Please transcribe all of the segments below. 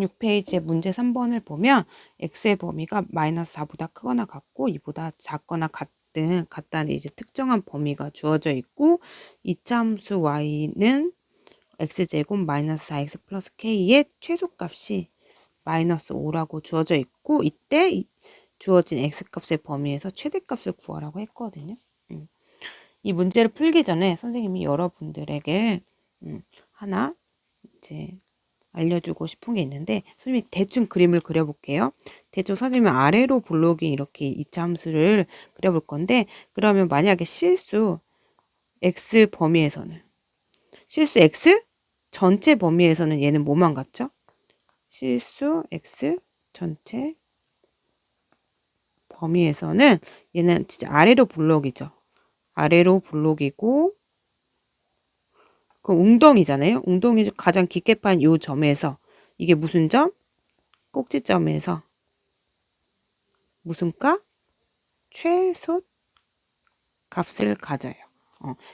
106페이지의 문제 3번을 보면 x의 범위가 마이너스 4보다 크거나 같고 2보다 작거나 같다는 이제 특정한 범위가 주어져 있고 이차 함수 y는 x제곱 마이너스 4x 플러스 k의 최소값이 마이너스 5라고 주어져 있고 이때 주어진 x값의 범위에서 최대값을 구하라고 했거든요. 이 문제를 풀기 전에 선생님이 여러분들에게 하나 이제 알려주고 싶은 게 있는데 선생님이 대충 그림을 그려볼게요. 대충 선생님이 아래로 블록인 이렇게 이차 함수를 그려볼 건데 그러면 만약에 실수 x 범위에서는 실수 x 전체 범위에서는 얘는 뭐만 같죠? 실수 x 전체 범위에서는 얘는 진짜 아래로 블록이죠. 아래로 블록이고 그 웅덩이잖아요. 웅덩이 가장 깊게 판 요 점에서 이게 무슨 점? 꼭지점에서 무슨 값? 최소 값을 가져요.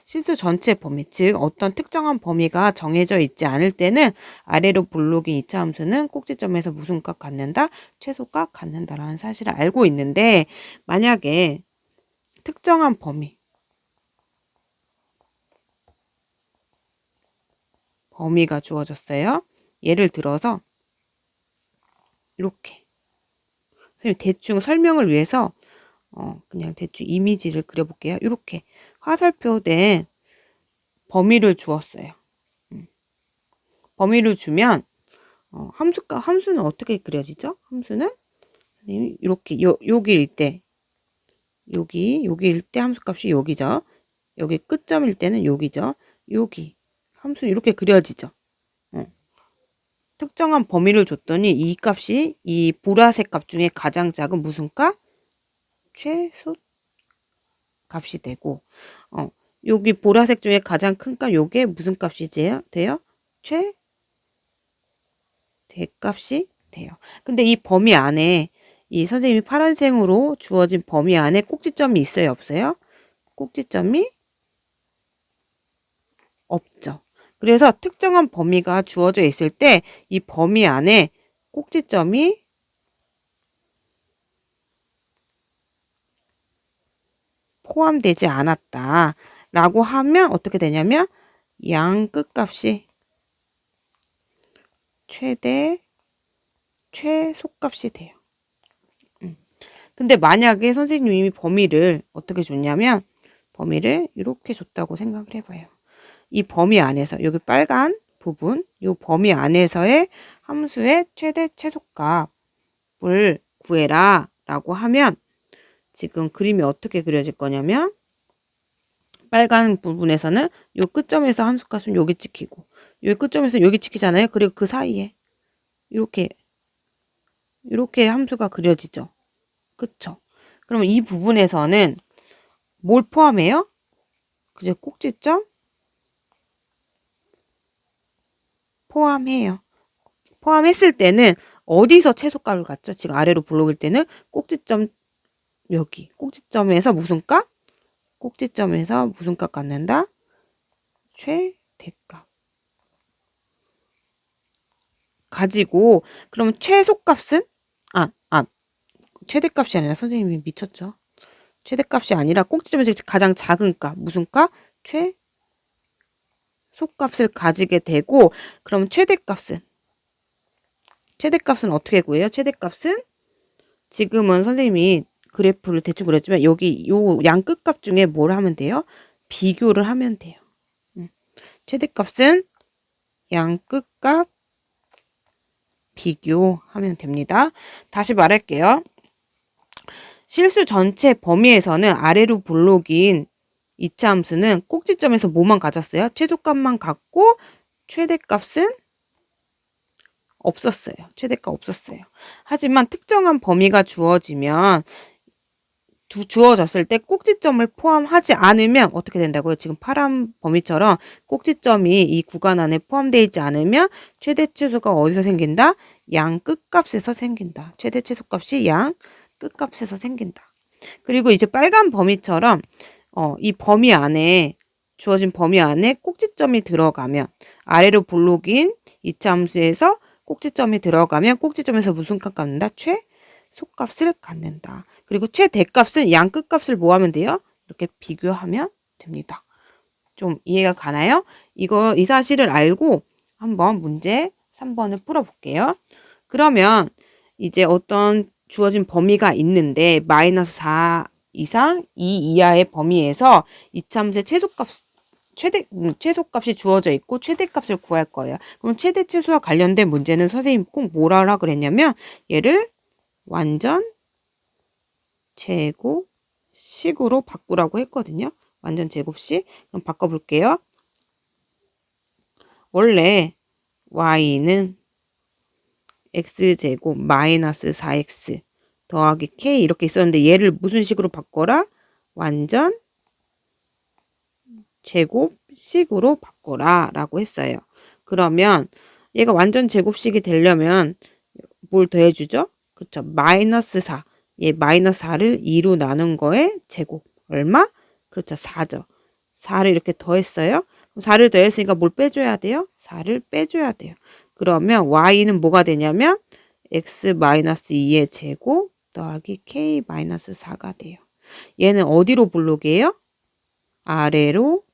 실수 전체 범위, 즉 어떤 특정한 범위가 정해져 있지 않을 때는 아래로 블록인 이차 함수는 꼭지점에서 무슨 값 갖는다? 최소값 갖는다라는 사실을 알고 있는데 만약에 특정한 범위가 주어졌어요. 예를 들어서 이렇게 선생님 대충 설명을 위해서 그냥 대충 이미지를 그려볼게요. 이렇게 화살표된 범위를 주었어요. 범위를 주면 함수는 어떻게 그려지죠? 함수는 선생님 이렇게 여기일 때 여기일 때 함수값이 여기죠. 여기 끝점일 때는 여기죠. 여기 함수는 이렇게 그려지죠. 특정한 범위를 줬더니 이 값이 이 보라색 값 중에 가장 작은 무슨 값? 최소 값이 되고 여기 보라색 중에 가장 큰 값 요게 무슨 값이 돼요? 최대값이 돼요. 근데 이 범위 안에 이 선생님이 파란색으로 주어진 범위 안에 꼭지점이 있어요? 없어요? 꼭지점이 없죠. 그래서 특정한 범위가 주어져 있을 때 이 범위 안에 꼭지점이 포함되지 않았다 라고 하면 어떻게 되냐면 양 끝값이 최소값이 돼요. 근데 만약에 선생님이 범위를 어떻게 줬냐면 범위를 이렇게 줬다고 생각을 해봐요. 이 범위 안에서 여기 빨간 부분 이 범위 안에서의 함수의 최대 최소값을 구해라 라고 하면 지금 그림이 어떻게 그려질 거냐면 빨간 부분에서는 요 끝점에서 함수값은 여기 찍히고 요 끝점에서 여기 찍히잖아요. 그리고 그 사이에 이렇게 함수가 그려지죠. 그쵸? 그러면 이 부분에서는 뭘 포함해요? 그죠? 꼭지점 포함해요. 포함했을 때는 어디서 최소값을 갖죠? 지금 아래로 블록일 때는 꼭지점 여기 꼭지점에서 무슨 값? 꼭지점에서 무슨 값 갖는다? 최대값 가지고 그러면 최소값은 최대값이 아니라 선생님이 미쳤죠. 최대값이 아니라 꼭지점에서 가장 작은 값 무슨 값? 최소값을 가지게 되고 그럼 최대값은 어떻게 구해요? 최대값은 지금은 선생님이 그래프를 대충 그렸지만 여기 요 양 끝값 중에 뭘 하면 돼요? 비교를 하면 돼요. 최대값은 양 끝값 비교하면 됩니다. 다시 말할게요. 실수 전체 범위에서는 아래로 블록인 이차 함수는 꼭지점에서 뭐만 가졌어요? 최소값만 갖고 최대값은 없었어요. 최대값 없었어요. 하지만 특정한 범위가 주어졌을 때 꼭지점을 포함하지 않으면 어떻게 된다고요? 지금 파란 범위처럼 꼭지점이 이 구간 안에 포함되어 있지 않으면 최대 최소가 어디서 생긴다? 양 끝값에서 생긴다. 최대 최소값이 양 끝값에서 생긴다. 그리고 이제 빨간 범위처럼 이 범위 안에 주어진 범위 안에 꼭지점이 들어가면 아래로 블록인 이차 함수에서 꼭지점이 들어가면 꼭지점에서 무슨 값 갖는다? 최소값을 갖는다. 그리고 최대값은 양 끝값을 뭐 하면 돼요? 이렇게 비교하면 됩니다. 좀 이해가 가나요? 이 사실을 알고 한번 문제 3번을 풀어볼게요. 그러면 이제 어떤 주어진 범위가 있는데 마이너스 4 이상 2 이하의 범위에서 이참수의 최소값이 주어져 있고 최대값을 구할 거예요. 그럼 최대 최소와 관련된 문제는 선생님 꼭 뭐라 하라 그랬냐면 얘를 완전 제곱식으로 바꾸라고 했거든요. 완전 제곱식. 그럼 바꿔볼게요. 원래 y는 x제곱 마이너스 4x 더하기 k 이렇게 있었는데 얘를 무슨 식으로 바꿔라? 완전 제곱식으로 바꿔라 라고 했어요. 그러면 얘가 완전 제곱식이 되려면 뭘 더해주죠? 그쵸? 마이너스 4. 얘 마이너스 4를 2로 나눈 거에 제곱. 얼마? 그렇죠. 4죠. 4를 이렇게 더했어요. 4를 더했으니까 뭘 빼줘야 돼요? 4를 빼줘야 돼요. 그러면 y는 뭐가 되냐면 x-2의 제곱 더하기 k-4가 돼요. 얘는 어디로 볼록이에요? 아래로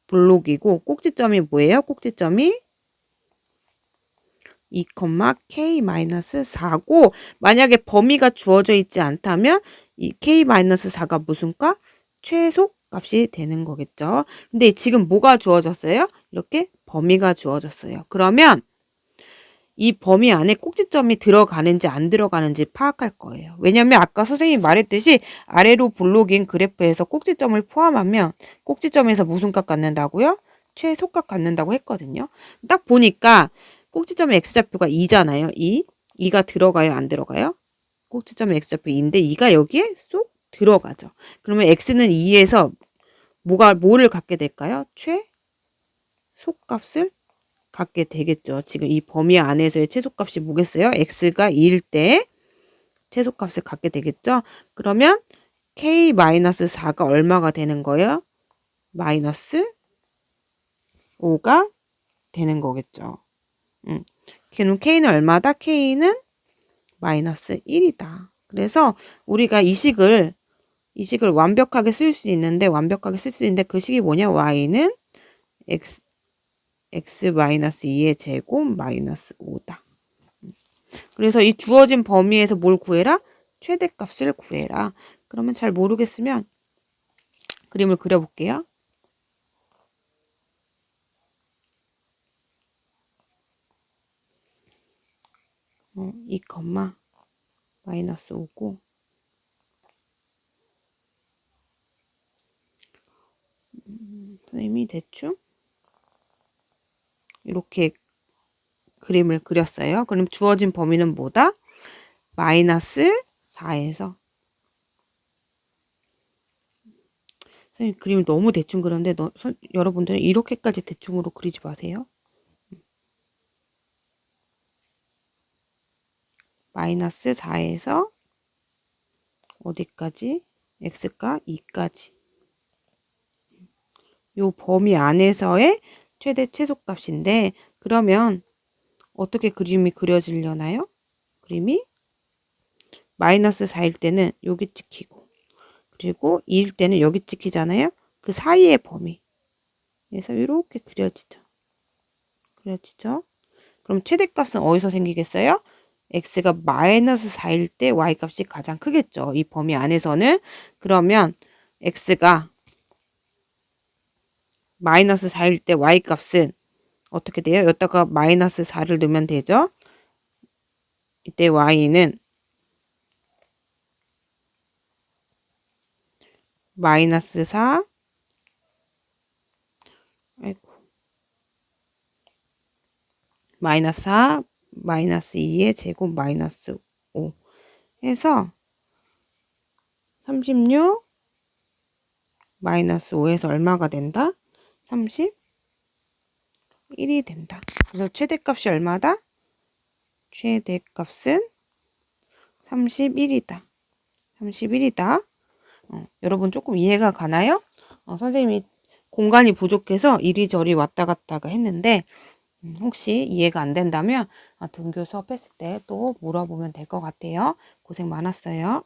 볼록이고 꼭지점이 뭐예요? 꼭지점이 2,k-4고 만약에 범위가 주어져 있지 않다면 이 k-4가 무슨 값? 최소값이 되는 거겠죠. 근데 지금 뭐가 주어졌어요? 이렇게 범위가 주어졌어요. 그러면 이 범위 안에 꼭지점이 들어가는지 안 들어가는지 파악할 거예요. 왜냐면 아까 선생님이 말했듯이 아래로 볼록인 그래프에서 꼭지점을 포함하면 꼭지점에서 무슨 값 갖는다고요? 최소값 갖는다고 했거든요. 딱 보니까 꼭지점의 x좌표가 2잖아요. 2가 들어가요? 안 들어가요? 꼭지점의 x좌표 2인데 2가 여기에 쏙 들어가죠. 그러면 x는 2에서 뭐를 갖게 될까요? 최소값을 갖게 되겠죠. 지금 이 범위 안에서의 최소값이 뭐겠어요? x가 2일 때 최소값을 갖게 되겠죠. 그러면 k-4가 얼마가 되는 거예요? 마이너스 5가 되는 거겠죠. 그럼 k는 얼마다? k는 마이너스 1이다. 그래서 우리가 이 식을 완벽하게 쓸 수 있는데 그 식이 뭐냐? y는 x-2의 제곱 마이너스 5다. 그래서 이 주어진 범위에서 뭘 구해라? 최대값을 구해라. 그러면 잘 모르겠으면 그림을 그려볼게요. 이 컴마 마이너스 5고 선생님이 대충 이렇게 그림을 그렸어요. 그럼 주어진 범위는 뭐다? 마이너스 4에서 선생님 그림을 너무 대충 그렸는데 여러분들은 이렇게까지 대충으로 그리지 마세요. 마이너스 4에서 어디까지? x가 2까지. 요 범위 안에서의 최대 최소값인데 그러면 어떻게 그림이 그려지려나요? 그림이 마이너스 4일 때는 여기 찍히고 그리고 2일 때는 여기 찍히잖아요. 그 사이의 범위. 그래서 이렇게 그려지죠. 그럼 최대값은 어디서 생기겠어요? x가 마이너스 4일 때 y값이 가장 크겠죠. 이 범위 안에서는. 그러면 x가 마이너스 4일 때 y값은 어떻게 돼요? 여기다가 마이너스 4를 넣으면 되죠. 이때 y는 마이너스 4 마이너스 4 마이너스 2의 제곱 마이너스 5 해서 36 마이너스 5에서 얼마가 된다? 31이 된다. 그래서 최대값이 얼마다? 최대값은 31이다. 31이다. 여러분 조금 이해가 가나요? 선생님이 공간이 부족해서 이리저리 왔다 갔다가 했는데 혹시 이해가 안 된다면 등교 수업했을 때 또 물어보면 될 것 같아요. 고생 많았어요.